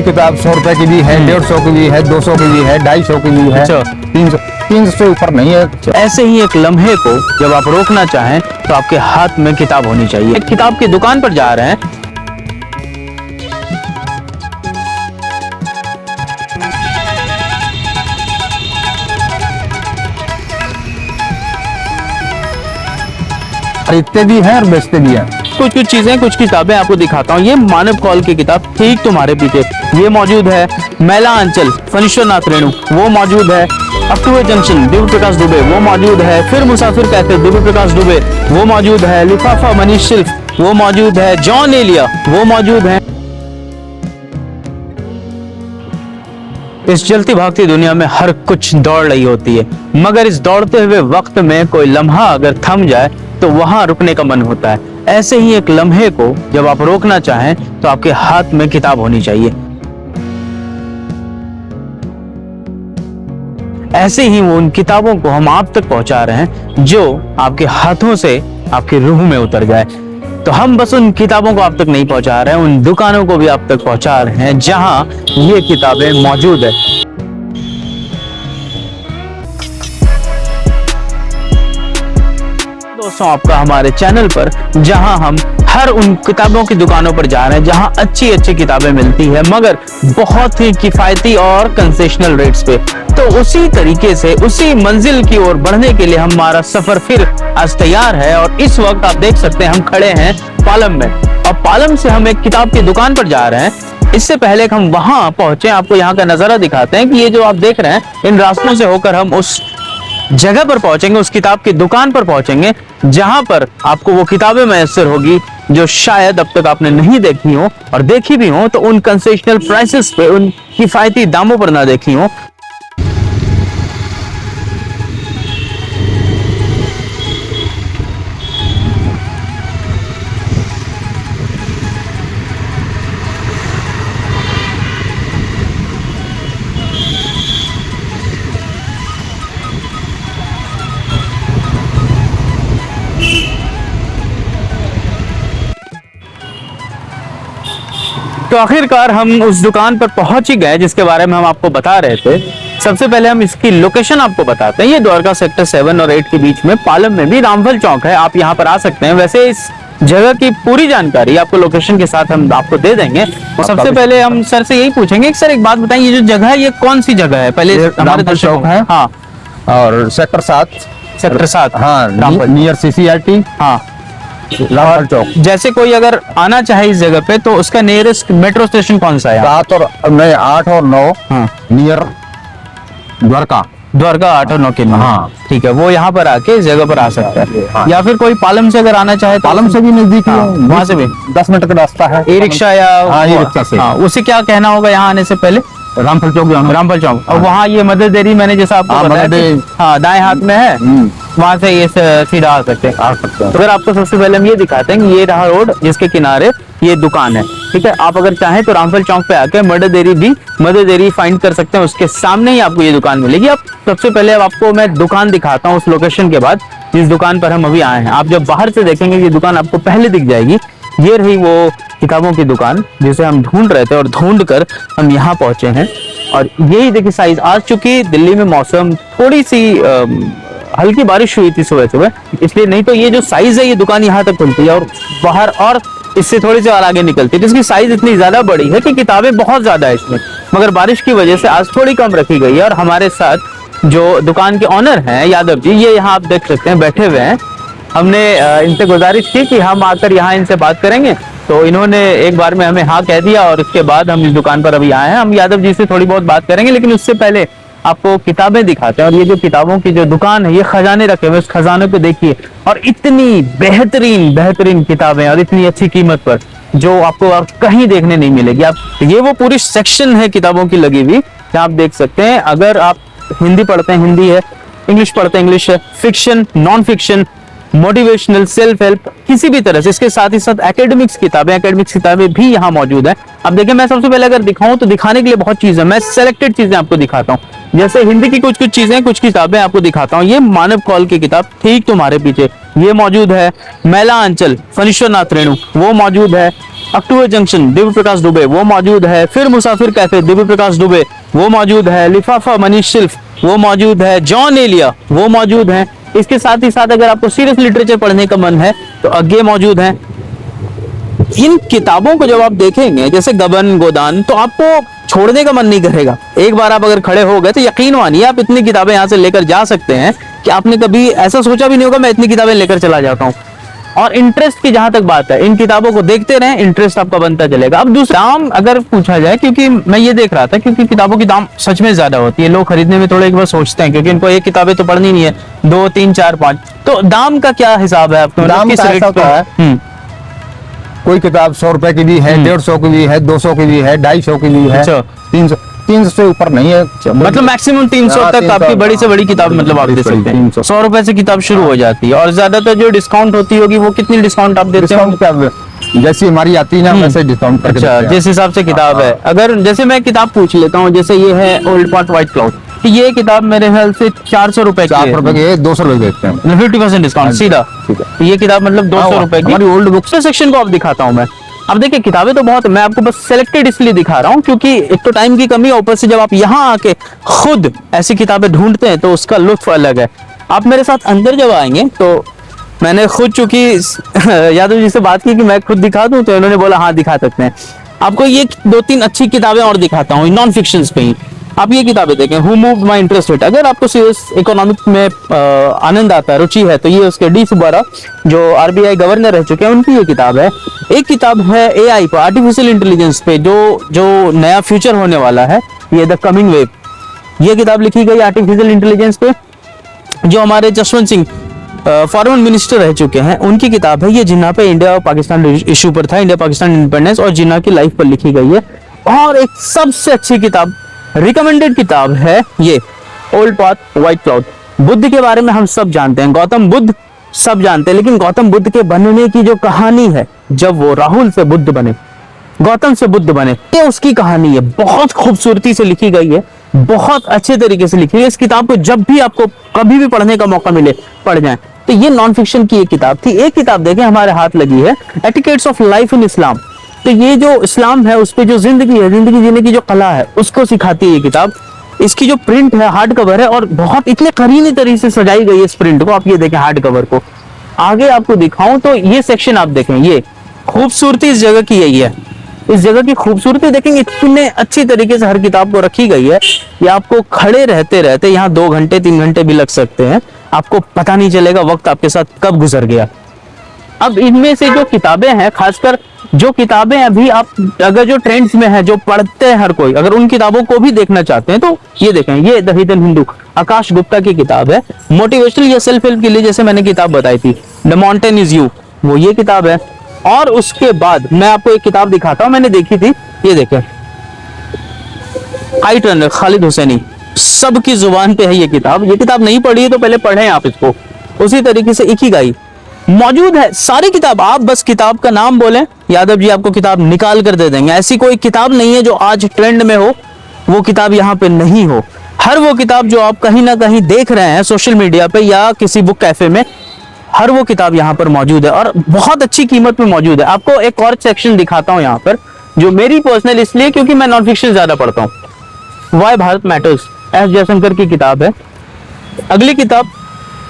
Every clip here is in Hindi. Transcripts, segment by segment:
किताब 100 रुपए की भी है, 150 की भी है, 200 की भी है, 250 की भी है, 300 से ऊपर नहीं है। ऐसे ही एक लम्हे को जब आप रोकना चाहें तो आपके हाथ में किताब होनी चाहिए। एक किताब की दुकान पर जा रहे हैं, खरीदते भी हैं और बेचते भी हैं। कुछ चीजें, कुछ किताबें आपको दिखाता हूँ। ये मानव कौल की किताब ठीक तुम्हारे पीछे ये मौजूद है। मैला अंचल फणीश्वरनाथ रेणु वो मौजूद है। अक्टूबर जंक्शन दिव्य प्रकाश दुबे वो मौजूद है। फिर मुसाफिर कहते दिव्य प्रकाश दुबे वो मौजूद है। लिफाफा मनीष शिल्प वो मौजूद है। जॉन एलिया वो मौजूद है। इस चलती भागती दुनिया में हर कुछ दौड़ रही होती है, मगर इस दौड़ते हुए वक्त में कोई लम्हा अगर थम जाए तो वहां रुकने का मन होता है। ऐसे ही एक लम्हे को जब आप रोकना चाहें तो आपके हाथ में किताब होनी चाहिए। ऐसे ही वो उन किताबों को हम आप तक पहुंचा रहे हैं जो आपके हाथों से आपकी रूह में उतर जाए। तो हम बस उन किताबों को आप तक नहीं पहुंचा रहे हैं, उन दुकानों को भी आप तक पहुंचा रहे हैं जहां ये किताबें मौजूद है। दोस्तों, आपका हमारे चैनल पर जहां हम हर उन किताबों की दुकानों पर जा रहे हैं जहां अच्छी अच्छी किताबें मिलती है, मगर बहुत ही किफायती और कंसेशनल रेट्स पे। तो उसी तरीके से उसी मंजिल की ओर बढ़ने के लिए हमारा सफर फिर आज तैयार है। और इस वक्त आप देख सकते हैं हम खड़े हैं पालम में, और पालम से हम एक किताब की दुकान पर जा रहे हैं। इससे पहले कि हम वहां पहुंचे, आपको यहाँ का नजारा दिखाते हैं कि ये जो आप देख रहे हैं, इन रास्तों से होकर हम उस जगह पर पहुंचेंगे, उस किताब की दुकान पर पहुंचेंगे जहां पर आपको वो किताबें मैसर होगी जो शायद अब तक आपने नहीं देखी हो, और देखी भी हो तो उन कंसेशनल प्राइसेस पे, उन किफायती दामों पर ना देखी हो। तो आखिरकार हम उस दुकान पर पहुंच ही गए जिसके बारे में हम आपको बता रहे थे। सबसे पहले हम इसकी लोकेशन आपको बताते हैं। ये द्वारका सेक्टर 7 और 8 के बीच में पालम में भी रामफल चौक है, आप यहाँ पर आ सकते हैं। वैसे इस जगह की पूरी जानकारी आपको लोकेशन के साथ हम आपको दे देंगे। सबसे पहले हम सर से यही पूछेंगे, सर एक बात बताइए, ये जो जगह है ये कौन सी जगह है? पहले हमारे दर्शकों है। हाँ, और सेक्टर 7 हाँ, नियर CCRT, हाँ, रामफल चौक। जैसे कोई अगर आना चाहे इस जगह पे तो उसका नियरेस्ट मेट्रो स्टेशन कौन सा है? 8 और 9 हाँ, नियर द्वारका 8 और 9 के। हाँ, ठीक है, वो यहाँ पर आके इस जगह पर आ सकता है। हाँ। या फिर कोई पालम से अगर आना चाहे तो पालम से भी नजदीक है, वहाँ से भी 10 मिनट का रास्ता है। ई रिक्शा या ई-रिक्शा से। हाँ, उसे क्या कहना होगा यहाँ आने से पहले? रामफल चौक जाना। रामफल चौक। और वहाँ ये मदर डेयरी मैंने जैसा आपको बताया कि हाँ दाएं हाथ में है, वहाँ से ये सीधा आ सकते हैं। तो अगर आपको सबसे पहले हम ये दिखाते हैं कि ये रहा रोड जिसके किनारे ये दुकान है। ठीक है, आप अगर चाहें तो रामफल चौक पे आके मदर डेयरी फाइंड कर सकते हैं, उसके सामने ही आपको ये दुकान मिलेगी। अब सबसे पहले अब आपको मैं दुकान दिखाता हूँ उस लोकेशन के बाद जिस दुकान पर हम अभी आए हैं। आप जब बाहर से देखेंगे ये दुकान आपको पहले दिख जाएगी। ये रही वो किताबों की दुकान जिसे हम ढूंढ रहे थे और ढूंढ कर हम यहाँ पहुंचे हैं। और यही देखिए साइज, आज चूंकि दिल्ली में मौसम थोड़ी सी हल्की बारिश हुई थी सुबह, इसलिए नहीं तो ये जो साइज है ये दुकान यहाँ तक खुलती है और बाहर और इससे थोड़ी सी और आगे निकलती है। इसकी साइज इतनी ज्यादा बड़ी है कि किताबें बहुत ज्यादा है इसमें, मगर बारिश की वजह से आज थोड़ी कम रखी गई है। और हमारे साथ जो दुकान के ऑनर हैं यादव जी, ये यहाँ आप देख सकते हैं बैठे हुए हैं। हमने इनसे गुजारिश की कि हम आकर यहाँ इनसे बात करेंगे, तो इन्होंने एक बार में हमें हाँ कह दिया और इसके बाद हम इस दुकान पर अभी आए हैं। हम यादव जी से थोड़ी बहुत बात करेंगे, लेकिन उससे पहले आपको किताबें दिखाते हैं। और ये जो किताबों की जो दुकान है, ये खजाने रखे हुए, उस खजाने पे देखिए, और इतनी बेहतरीन किताबें और इतनी अच्छी कीमत पर जो आपको और कहीं देखने नहीं मिलेगी। आप ये वो पूरी सेक्शन है किताबों की लगी हुई जहाँ आप देख सकते हैं। अगर आप हिंदी पढ़ते हैं हिंदी है, इंग्लिश पढ़ते हैं इंग्लिश है, fiction, non fiction, motivational, self help, किसी भी तरह से। इसके साथ ही साथ एकेडमिक्स किताबें भी यहाँ मौजूद है। अब देखिए, मैं सबसे पहले अगर दिखाऊं तो दिखाने के लिए बहुत चीजें, मैं सेलेक्टेड चीजें आपको दिखाता हूँ। जैसे हिंदी की कुछ कुछ चीजें, कुछ किताबें आपको दिखाता हूँ। ये मानव कौल की किताब ठीक तुम्हारे पीछे, ये मौजूद है। मैला अंचल फणीश्वरनाथ रेणु, वो मौजूद है। अक्टूबर जंक्शन दिव्य प्रकाश दुबे, वो मौजूद है। फिर मुसाफिर कैफे दिव्य प्रकाश दुबे, वो मौजूद है। लिफाफा मनीष सिल्फ, वो मौजूद है। जॉन एलिया, वो मौजूद है। इसके साथ ही साथ अगर आपको सीरियस लिटरेचर पढ़ने का मन है तो अज्ञे मौजूद है। इन किताबों को जब आप देखेंगे जैसे गबन गोदान, तो आपको छोड़ने का मन नहीं करेगा। एक बार आप अगर खड़े हो गए तो यकीन मानिए आप इतनी किताबें यहाँ से लेकर जा सकते हैं कि आपने कभी ऐसा सोचा भी नहीं होगा मैं इतनी किताबें लेकर चला जाता हूँ। और इंटरेस्ट की जहां तक बात है, इन किताबों को देखते रहें, इंटरेस्ट आपका बनता चलेगा। अब दूसरा दाम अगर पूछा जाए, क्योंकि मैं ये देख रहा था, क्योंकि किताबों की दाम सच में ज्यादा होती है, लोग खरीदने में थोड़ा एक बार सोचते हैं, क्योंकि इनको एक किताबें तो पढ़नी नहीं है, 2 3 4 5। तो दाम का क्या हिसाब है आपका? दाम किस का रेट ऐसा पे? होता है, कोई किताब 100 रुपए की भी है, 150 की भी है, 200 की भी है, 250 की भी है, अच्छा। 300 से ऊपर नहीं है। मतलब मैक्सिमम 300 हाँ, तक 300, आपकी बड़ी से बड़ी किताब मतलब आप दे सकते हैं। 300 100 रुपए से किताब शुरू हो जाती है। और ज्यादातर जो डिस्काउंट होती होगी वो कितनी डिस्काउंट आप देते हो? डिस्काउंट क्या, जैसी हमारी आती है ना वैसे डिस्काउंट करके अच्छा, देते हैं। जिस हिसाब से किताब है। अगर जैसे मैं किताब पूछ लेता हूँ, जैसे ये है ओल्ड पार्ट व्हाइट क्लाउड, तो ये किताब मेरे ख्याल से 400 रुपए की 400 रुपए के 200 रुपए बेचते हैं, 50% डिस्काउंट सीधा। ठीक है। तो ये किताब मतलब 200 हाँ, रुपए की। हमारी ओल्ड बुक्स सेक्शन को आप दिखाता हूँ मैं। अब देखिए किताबें तो बहुत, मैं आपको बस सिलेक्टेड इसलिए दिखा रहा हूँ क्योंकि एक तो टाइम की कमी है, ऊपर से जब आप यहाँ आके खुद ऐसी किताबें ढूंढते हैं तो उसका लुत्फ अलग है। आप मेरे साथ अंदर जब आएंगे तो मैंने खुद, चूंकि यादव जी से बात की कि मैं खुद दिखा दूं, तो इन्होंने बोला हाँ दिखा सकते हैं। आपको ये 2-3 अच्छी किताबें और दिखाता हूँ नॉन फिक्शन पे ही। आप ये किताबें देखें, who moved my interest rate. अगर आपको सीरियस इकोनॉमिक में आनंद आता है, रुचि है, तो ये उसके डी सुब्बारा जो आरबीआई गवर्नर रह चुके हैं उनकी ये किताब है। एक किताब है एआई पर, आर्टिफिशियल इंटेलिजेंस पे, जो नया फ्यूचर होने वाला है, ये द कमिंग वेव। ये किताब लिखी गई आर्टिफिशियल इंटेलिजेंस पे, जो हमारे जसवंत सिंह फॉरेन मिनिस्टर रह चुके हैं, उनकी किताब है ये, जिन्ना पे इंडिया और पाकिस्तान इशू पर था, इंडिया पाकिस्तान इंडिपेंडेंस, और जिन्ना की लाइफ पर लिखी गई है। और एक सबसे अच्छी किताब, रिकमेंडेड किताब है ये, old path white cloud. Buddha के बारे में हम सब जानते हैं, गौतम बुद्ध सब जानते हैं, लेकिन गौतम बुद्ध के बनने की जो कहानी है, जब वो राहुल से बुद्ध बने, गौतम से बुद्ध बने, ये उसकी कहानी है। बहुत खूबसूरती से लिखी गई है, बहुत अच्छे तरीके से लिखी है। इस किताब को जब भी आपको कभी भी पढ़ने का मौका मिले पढ़ जाएं। तो ये नॉन फिक्शन की एक किताब थी। एक किताब देखें हमारे हाथ लगी है, एटिकेट्स ऑफ लाइफ इन इस्लाम। तो ये जो इस्लाम है उस पे जो जिंदगी है, जिंदगी जीने की जो कला है, उसको सिखाती है ये किताब। इसकी जो प्रिंट है, हार्ड कवर है, और बहुत इतने करीने तरीके से सजाई गई है इस प्रिंट को। आप ये देखें हार्ड कवर को, आगे आपको दिखाऊं तो ये सेक्शन आप देखें, ये खूबसूरती इस जगह की यही है। इस जगह की खूबसूरती देखेंगे, इतने अच्छी तरीके से हर किताब को रखी गई है कि आपको खड़े रहते रहते यहाँ 2 घंटे 3 घंटे भी लग सकते हैं, आपको पता नहीं चलेगा वक्त आपके साथ कब गुजर गया। अब इनमें से जो किताबें हैं, खासकर जो किताबें अभी आप अगर जो ट्रेंड्स में है, जो पढ़ते हैं हर कोई, अगर उन किताबों को भी देखना चाहते हैं तो ये देखें, ये द हिडन हिंदू, आकाश गुप्ता की किताब है। मोटिवेशनल या सेल्फ हेल्प के लिए जैसे मैंने किताब बताई थी, द माउंटेन इज यू, वो ये किताब है। और उसके बाद मैं आपको एक किताब दिखाता हूं, मैंने देखी थी, ये देखें, हाइट रनर खालिद हुसैनी, सबकी जुबान पे है ये किताब। ये किताब नहीं पढ़ी है तो पहले पढ़ें आप इसको। उसी तरीके से इकिगाई मौजूद है, सारी किताब। आप बस किताब का नाम बोलें, यादव जी आपको किताब निकाल कर दे देंगे। ऐसी कोई किताब नहीं है जो आज ट्रेंड में हो, वो किताब यहाँ पे नहीं हो। हर वो किताब जो आप कहीं ना कहीं देख रहे हैं सोशल मीडिया पे या किसी बुक कैफे में, हर वो किताब यहाँ पर मौजूद है और बहुत अच्छी कीमत में मौजूद है। आपको एक और सेक्शन दिखाता हूँ यहाँ पर, जो मेरी पर्सनल इसलिए क्योंकि मैं नॉन फिक्शन ज्यादा पढ़ता हूँ। Why Bharat matters, S Jaishankar की किताब है। अगली किताब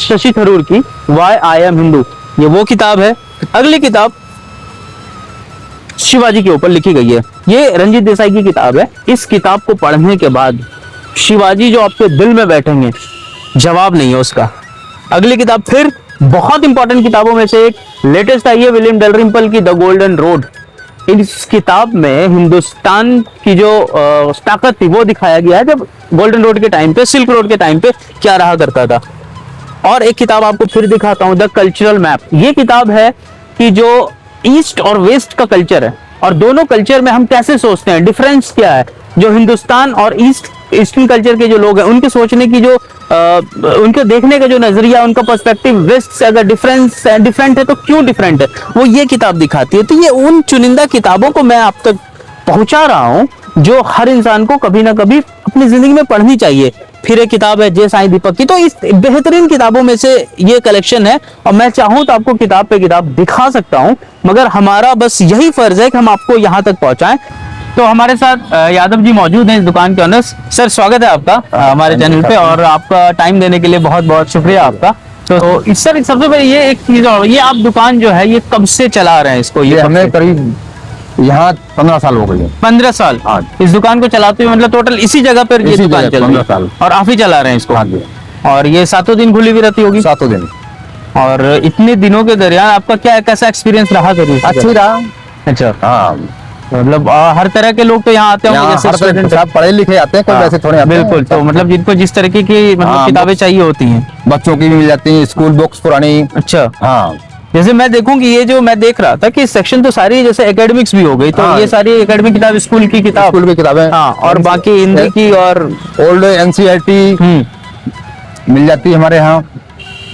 शशि थरूर की वाई आई एम हिंदू, ये वो किताब है। अगली किताब शिवाजी के ऊपर लिखी गई है, ये रंजीत देसाई की किताब है। इस किताब को पढ़ने के बाद शिवाजी जो आपके दिल में बैठेंगे, जवाब नहीं है उसका। अगली किताब फिर बहुत इंपॉर्टेंट किताबों में से एक लेटेस्ट आई है, विलियम डलरिम्पल की द गोल्डन रोड। इस किताब में हिंदुस्तान की जो ताकत थी वो दिखाया गया है, जब गोल्डन रोड के टाइम पे, सिल्क रोड के टाइम पे क्या रहा करता था। और एक किताब आपको फिर दिखाता हूं, द कल्चरल मैप। ये किताब है कि जो ईस्ट और वेस्ट का कल्चर है और दोनों कल्चर में हम कैसे सोचते हैं, डिफरेंस क्या है, जो हिंदुस्तान और ईस्टर्न कल्चर के जो लोग हैं उनके सोचने की जो उनके देखने का जो नजरिया, उनका पर्सपेक्टिव वेस्ट से अगर डिफरेंट है तो क्यों डिफरेंट है, वो ये किताब दिखाती है। तो ये उन चुनिंदा किताबों को मैं आप तक पहुंचा रहा हूं जो हर इंसान को कभी ना कभी अपनी जिंदगी में पढ़नी चाहिए। फिर एक किताब है जे साईं दीपक की, तो इस बेहतरीन किताबों में से ये कलेक्शन है और मैं चाहूँ तो आपको किताब पे किताब दिखा सकता हूँ, मगर हमारा बस यही फर्ज है कि हम आपको यहाँ तक पहुँचाएं। तो हमारे साथ यादव जी मौजूद हैं, इस दुकान के ऑनर्स। सर स्वागत है आपका हमारे चैनल पे और आपका टाइम देने के लिए बहुत बहुत शुक्रिया आपका। तो इस सर सबसे पहले ये एक चीज और, ये आप दुकान जो है ये कब से चला रहे हैं इसको? ये हमें करीब यहाँ 15 साल हो गए। 15 साल हाँ। इस दुकान को चलाते हुए, मतलब टोटल इसी जगह पर ये इसी दुकान जगह चल रही 15 साल। है और आप ही चला रहे हैं इसको? हाँ जी। और ये 7 दिन खुली भी रहती होगी? 7 दिन। और इतने दिनों के दरमियान आपका क्या कैसा एक्सपीरियंस रहा? अच्छी रहा। अच्छा हाँ, मतलब हर तरह के लोग तो यहाँ आते होंगे, जैसे हर तरह के स्टूडेंट। सब पढ़े लिखे आते हैं, कोई वैसे थोड़े आते हैं। बिल्कुल, तो मतलब जिनको जिस तरीके की मतलब हाँ, किताबें चाहिए होती हैं। बच्चों की भी मिल जाती है, स्कूल बुक्स पुरानी। अच्छा, हाँ, जैसे मैं देखूं कि ये जो मैं देख रहा था कि सेक्शन तो सारी जैसे एकेडमिक्स भी हो गई, तो हाँ। ये सारी एकेडमिक किताब, स्कूल की किताब, स्कूल की किताबें। हाँ, और बाकी हिंदी की और ओल्ड NCERT मिल जाती है हमारे यहाँ।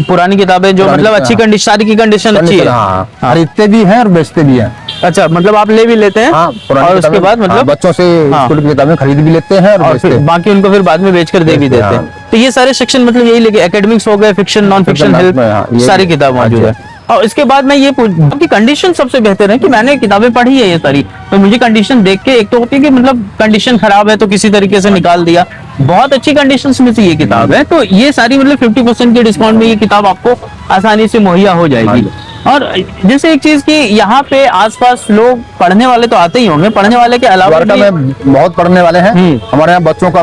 पुरानी किताबें जो पुरानी मतलब अच्छी किताब, कंडीशन, सारी की कंडीशन अच्छी है। हाँ, खरीदते भी हैं और बेचते भी हैं। अच्छा, मतलब आप ले भी लेते हैं? हाँ, पुरानी और उसके किताबें, बाद हाँ, मतलब बच्चों से हाँ। स्कूल की किताबें खरीद भी लेते हैं और और बेचते फिर हैं। बाकी उनको फिर बाद में बेचकर दे भी बेचते देते हैं, हैं। तो ये सारे सेक्शन मतलब यही लेके एकेडमिक्स हो गए, फिक्शन, नॉन फिक्शन, हाँ, हेल्थ, ये सारी भी। किताब मौजूद हाँ है। और इसके बाद मैं ये आपकी कंडीशन सबसे बेहतर है कि मैंने किताबें पढ़ी है ये सारी, तो मुझे कंडीशन देख के, एक तो होती है कि मतलब कंडीशन खराब है तो किसी तरीके से निकाल दिया, बहुत अच्छी कंडीशन में से ये किताब है, तो ये सारी मतलब 50% के डिस्काउंट में ये किताब आपको आसानी से मुहैया हो जाएगी। और जैसे एक चीज कि यहाँ पे आसपास लोग पढ़ने वाले तो आते ही होंगे, पढ़ने वाले के अलावा द्वारका में बहुत पढ़ने वाले हैं। हमारे यहाँ बच्चों का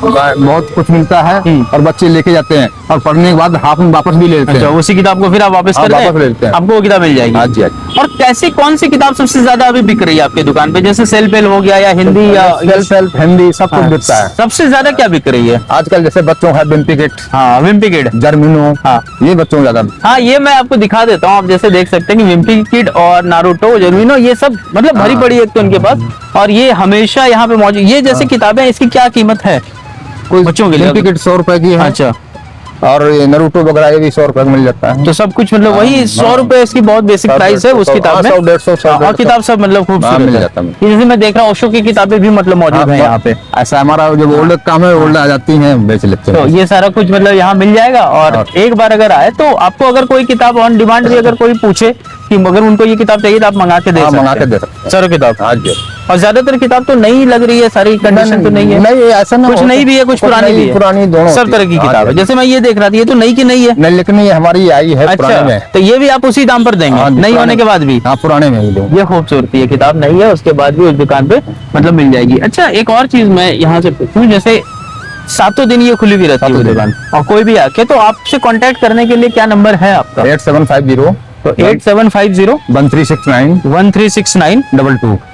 बहुत कुछ मिलता है और बच्चे लेके जाते हैं और पढ़ने के बाद हाफ में वापस भी ले लेते अच्छा, हैं। उसी किताब को फिर आप वापस हाँ, कर वापस ले दें, लेते हैं। आपको वो किताब मिल जाएगी। हाँ जी, हाँ जी। और कैसी कौन सी किताब सबसे ज्यादा अभी बिक रही है आपकी दुकान पे? जैसे सेल्फ हेल्प हो गया या हिंदी या सेल्फ हिंदी सब कुछ बिकता है सबसे ज्यादा क्या बिक रही है आजकल। जैसे बच्चों का विम्पी किट, हाँ, विम्पी किड, जर्मिनो, हाँ। ये बच्चों को ज्यादा। हाँ, ये मैं आपको दिखा देता हूँ। आप जैसे देख सकते हैं कि विम्पी किड और नारुतो, जर्मिनो, ये सब मतलब भरी पड़ी है एक तो उनके पास, और ये हमेशा यहाँ पे मौजूद। ये जैसे किताबें, इसकी क्या कीमत है कोई बच्चों के लिए? विम्पी किट 100 रुपए की है। अच्छा, और ये नरूटो वगैरह ये भी 100 रुपए में मिल जाता है। तो सब कुछ मतलब वही 100 रुपए इसकी बहुत बेसिक प्राइस है उस किताब में। 100-150 और किताब सब मतलब खूबसूरत मिल है। जाता है। ये जैसे मैं देख रहा हूँ ओशो की किताबें भी मतलब मौजूद है यहाँ पे। ऐसा हमारा जब ओल्ड काम है, ओल्ड आ जाती हैं, बेच लेते तो हैं। ये सारा कुछ मतलब यहाँ मिल जाएगा। और एक बार अगर आए तो आपको अगर कोई किताब ऑन डिमांड भी अगर कोई पूछे कि अगर उनको ये किताब चाहिए तो आप मंगा के दे सकते हैं। मंगा के दे सकते हैं सारी किताब। हाँ जी। और ज्यादातर किताब तो नई लग रही है, सारी कंडीशन तो नहीं है? नहीं, ऐसा ना, कुछ नई भी है, कुछ पुरानी भी है, पुरानी दोनों सब तरह की किताब है। जैसे मैं ये देख रहा था, ये तो नई की नई है। नहीं, लेकिन ये हमारी आई है पुराने अच्छा, में। तो ये भी आप उसी दाम पर देंगे? हाँ जी, नई होने पुराने के बाद भी? हाँ, पुराने में ही दूंगा। ये खूबसूरती है, किताब नहीं है उसके बाद भी उस दुकान पे मतलब मिल जाएगी। अच्छा, एक और चीज मैं यहाँ से पूछूं, जैसे 7 दिन ये खुली भी रहती है दुकान, और कोई भी आके तो आपसे कांटेक्ट करने के लिए क्या नंबर है आपका? 8750 तो 8750 1369 1369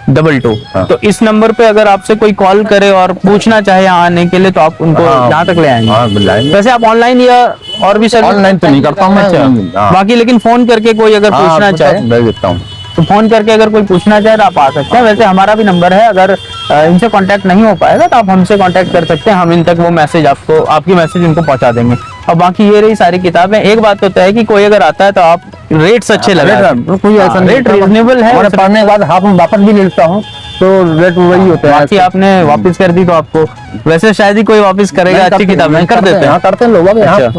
22। हाँ। तो इस नंबर पे अगर आपसे कोई कॉल करे और पूछना चाहे यहाँ आने के लिए तो आप उनको यहाँ तक ले आएंगे? हाँ, बुलाएंगे। वैसे आप ऑनलाइन या और भी सर्विस? ऑनलाइन तो नहीं करता हूँ मैं। अच्छा, हाँ। बाकी लेकिन फोन करके कोई अगर पूछना चाहे भेज देता हूँ। तो फोन करके अगर कोई पूछना चाहे तो आप आ सकते हैं। वैसे हमारा भी नंबर है, अगर इनसे कांटेक्ट नहीं हो पाएगा तो आप हमसे कांटेक्ट कर सकते हैं, हम इन तक वो मैसेज आपको, आपकी मैसेज उनको पहुंचा देंगे। और बाकी ये रही सारी किताबें। एक बात तो तय है कि कोई अगर आता है तो आप रेट्स अच्छे लगा, कोई ऐसा नहीं, रेट रीजनेबल है। हमारे पढ़ने के बाद हाफ में वापस भी ले लेता हूँ, तो रेट वही होता है। बाकी आपने वापस कर दी तो आपको वैसे शायद ही कोई वापस करेगा, अच्छी किताब नहीं कर देते हैं। हाँ, करते हैं लोग यहाँ।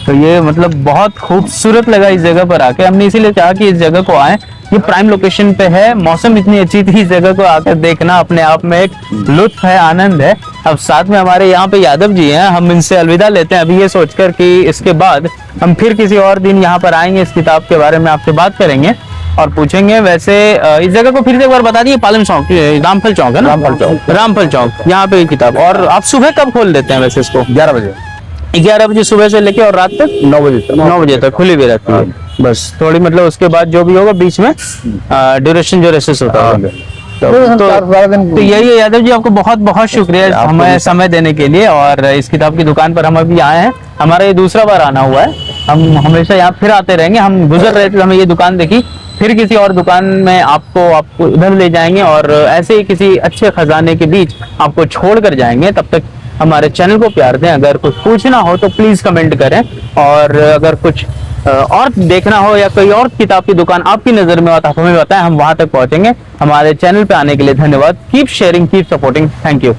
तो ये मतलब बहुत खूबसूरत लगा इस जगह पर आके, हमने इसीलिए चाहा कि इस जगह को आए। ये प्राइम लोकेशन पे है, मौसम इतनी अच्छी थी, इस जगह को आकर देखना अपने आप में एक लुत्फ है, आनंद है। अब साथ में हमारे यहाँ पे यादव जी हैं, हम इनसे अलविदा लेते हैं अभी ये सोचकर कि इसके बाद हम फिर किसी और दिन यहाँ पर आएंगे, इस किताब के बारे में आपसे बात करेंगे और पूछेंगे। वैसे इस जगह को फिर से एक बार बता दिए, पालन चौक, रामफल चौक है ना? रामफल चौक, यहाँ पे किताब। और आप सुबह कब खोल देते हैं वैसे इसको? 11 बजे। 11 बजे सुबह से लेके और रात तक 9 बजे तक। 9 बजे तक खुली भी रहती है। बस थोड़ी मतलब उसके बाद जो भी होगा बीच में ड्यूरेशन जो रेसेस होता है। तो यही है यादव जी, आपको बहुत बहुत शुक्रिया हमें समय देने के लिए। और इस किताब की दुकान पर हम अभी आए हैं, हमारा ये दूसरा बार आना हुआ है। हम हमेशा यहाँ फिर आते रहेंगे। हम गुजर रहे थे, हमें ये दुकान देखी, फिर किसी और दुकान में आपको उधर ले जाएंगे और ऐसे ही किसी अच्छे खजाने के बीच आपको छोड़ कर जाएंगे। तब तक हमारे चैनल को प्यार दें। अगर कुछ पूछना हो तो प्लीज कमेंट करें, और अगर कुछ और देखना हो या कोई और किताब की दुकान आपकी नजर में हो तो आप हमें बताएं, हम वहां तक पहुंचेंगे। हमारे चैनल पे आने के लिए धन्यवाद। Keep sharing, keep supporting, thank you.